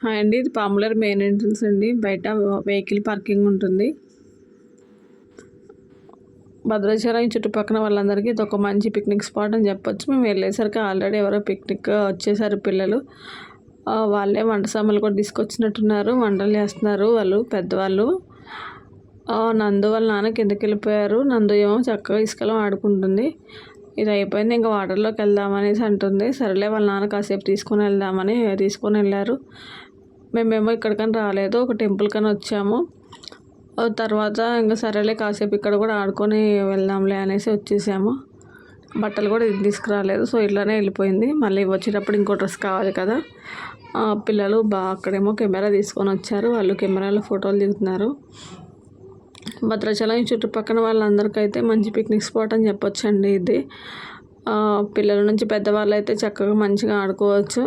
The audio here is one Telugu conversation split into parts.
హాయ్ అండి, ఇది పాములర్ మెయిన్ ఎంట్రన్స్ అండి. బయట వెహికల్ పార్కింగ్ ఉంటుంది. భద్రాచలం చుట్టుపక్కల వాళ్ళందరికీ ఇది ఒక మంచి పిక్నిక్ స్పాట్ అని చెప్పొచ్చు. మేము వెళ్ళేసరికి ఆల్రెడీ ఎవరో పిక్నిక్ వచ్చేసారు పిల్లలు. వాళ్ళే వంట సామాన్లు కూడా తీసుకొచ్చినట్టున్నారు. వంటలు చేస్తున్నారు వాళ్ళు పెద్దవాళ్ళు. నందు వాళ్ళ నాన్న కిందకి వెళ్ళిపోయారు. నందు ఏమో చక్కగా ఇసుకలో ఆడుకుంటుంది. ఇది అయిపోయింది, ఇంకా వాటర్లోకి వెళ్దామనేసి అంటుంది. సరేలే వాళ్ళ నాన్న కాసేపు తీసుకొని వెళ్దామని తీసుకొని వెళ్ళారు. మేమేమో ఇక్కడికని రాలేదు, ఒక టెంపుల్ కని వచ్చాము. తర్వాత ఇంకా సరేలే కాసేపు ఇక్కడ కూడా ఆడుకొని వెళ్దాంలే అనేసి వచ్చేసాము. బట్టలు కూడా తీసుకురాలేదు, సో ఇట్లానే వెళ్ళిపోయింది. మళ్ళీ వచ్చేటప్పుడు ఇంకో డ్రెస్ కావాలి కదా. పిల్లలు అక్కడేమో కెమెరా తీసుకొని వచ్చారు. వాళ్ళు కెమెరాలో ఫోటోలు దిగుతున్నారు. భద్రాచలం చుట్టుపక్కల వాళ్ళందరికైతే మంచి పిక్నిక్ స్పాట్ అని చెప్పొచ్చండి ఇది. పిల్లల నుంచి పెద్దవాళ్ళు అయితే చక్కగా మంచిగా ఆడుకోవచ్చు.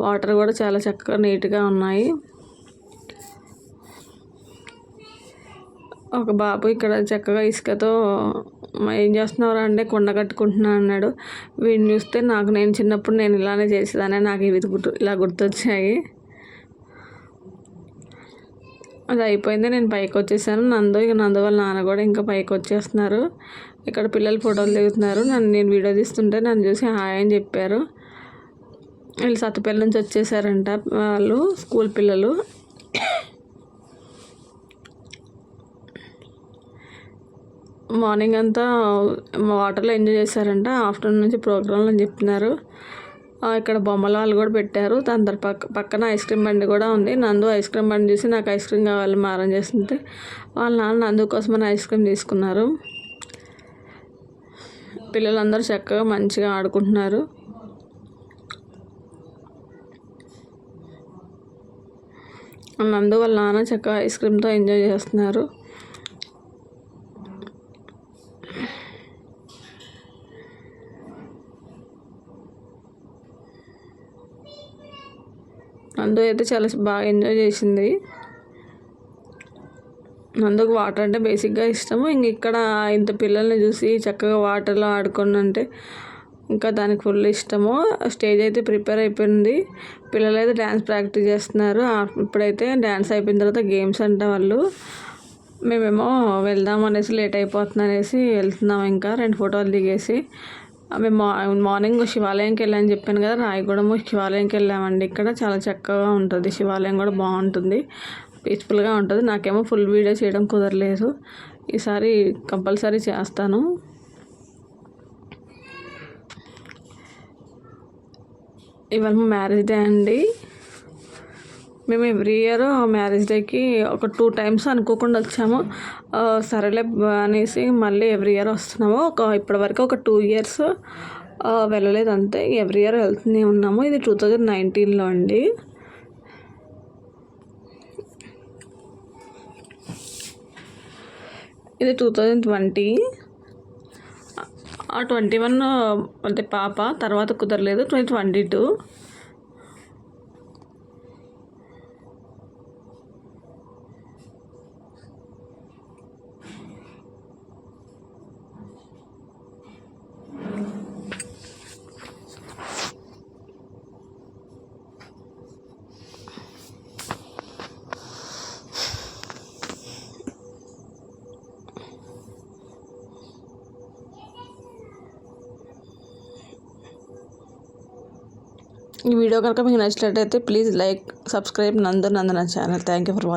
వాటర్ కూడా చాలా చక్కగా నీట్గా ఉన్నాయి. ఒక బాబు ఇక్కడ చక్కగా ఇసుకతో ఏం చేస్తున్నారా అంటే కొండ కట్టుకుంటున్నా అన్నాడు. వీడిని చూస్తే నేను చిన్నప్పుడు నేను ఇలానే చేసేదాన్ని, నాకు ఇవి ఇలా గుర్తొచ్చాయి. అది అయిపోయింది, నేను పైకి వచ్చేసాను. నందు వాళ్ళ నాన్న కూడా ఇంకా పైకి వచ్చేస్తున్నారు. ఇక్కడ పిల్లలు ఫోటోలు దిగుతున్నారు. నేను వీడియో తీస్తుంటే నన్ను చూసి హాయ్ అని చెప్పారు. వీళ్ళు సత్తుపల్లి నుంచి వచ్చేసారంట, వాళ్ళు స్కూల్ పిల్లలు. మార్నింగ్ అంతా వాటర్లో ఎంజాయ్ చేశారంట. ఆఫ్టర్నూన్ నుంచి ప్రోగ్రాంలు అని చెప్తున్నారు. ఇక్కడ బొమ్మల వాళ్ళు కూడా పెట్టారు. దాని పక్కన ఐస్ క్రీమ్ బండి కూడా ఉంది. నందు ఐస్ క్రీమ్ బండి చూసి నాకు ఐస్ క్రీమ్ కావాలి మారం చేస్తుంటే వాళ్ళ నాన్న నందు కోసమని ఐస్ క్రీమ్ తీసుకున్నారు. పిల్లలందరూ చక్కగా మంచిగా ఆడుకుంటున్నారు. నందు వాళ్ళ నాన్న చక్కగా ఐస్ క్రీమ్తో ఎంజాయ్ చేస్తున్నారు. నందు అయితే చాలా బాగా ఎంజాయ్ చేసింది. నందుకు వాటర్ అంటే బేసిక్గా ఇష్టము. ఇక్కడ ఇంత పిల్లల్ని చూసి చక్కగా వాటర్లో ఆడుకోండి అంటే ఇంకా దానికి ఫుల్ ఇష్టము. స్టేజ్ అయితే ప్రిపేర్ అయిపోయింది. పిల్లలు అయితే డ్యాన్స్ ప్రాక్టీస్ చేస్తున్నారు. ఇప్పుడైతే డ్యాన్స్ అయిపోయిన తర్వాత గేమ్స్ అంట వాళ్ళు. మేమేమో వెళ్దాం అనేసి లేట్ అయిపోతుంది అనేసి వెళ్తున్నాం. ఇంకా 2 ఫోటోలు దిగేసి మేము మార్నింగ్ శివాలయంకి వెళ్ళామని చెప్పాను కదా, రాయగూడెం శివాలయంకి వెళ్ళామండి. ఇక్కడ చాలా చక్కగా ఉంటుంది. శివాలయం కూడా బాగుంటుంది, పీస్ఫుల్గా ఉంటుంది. నాకేమో ఫుల్ వీడియో చేయడం కుదరలేదు. ఈసారి కంపల్సరీ చేస్తాను. ఇవాళ మ్యారేజ్ డే అండి. మేము ఎవ్రీ ఇయర్ మ్యారేజ్ డేకి ఒక 2 టైమ్స్ అనుకోకుండా వచ్చాము. సరేలే అనేసి మళ్ళీ ఎవ్రీ ఇయర్ వస్తున్నాము. ఇప్పటివరకు ఒక 2 ఇయర్స్ వెళ్ళలేదు అంతే. ఎవ్రీ ఇయర్ వెళ్తూనే ఉన్నాము. ఇది 2019లో అండి. ఇది 2020. 21 అంటే పాప, తర్వాత కుదరలేదు. 2022. ఈ వీడియో కనుక మీకు నచ్చినట్లయితే please like, subscribe Nandana channel. Thank you for watching.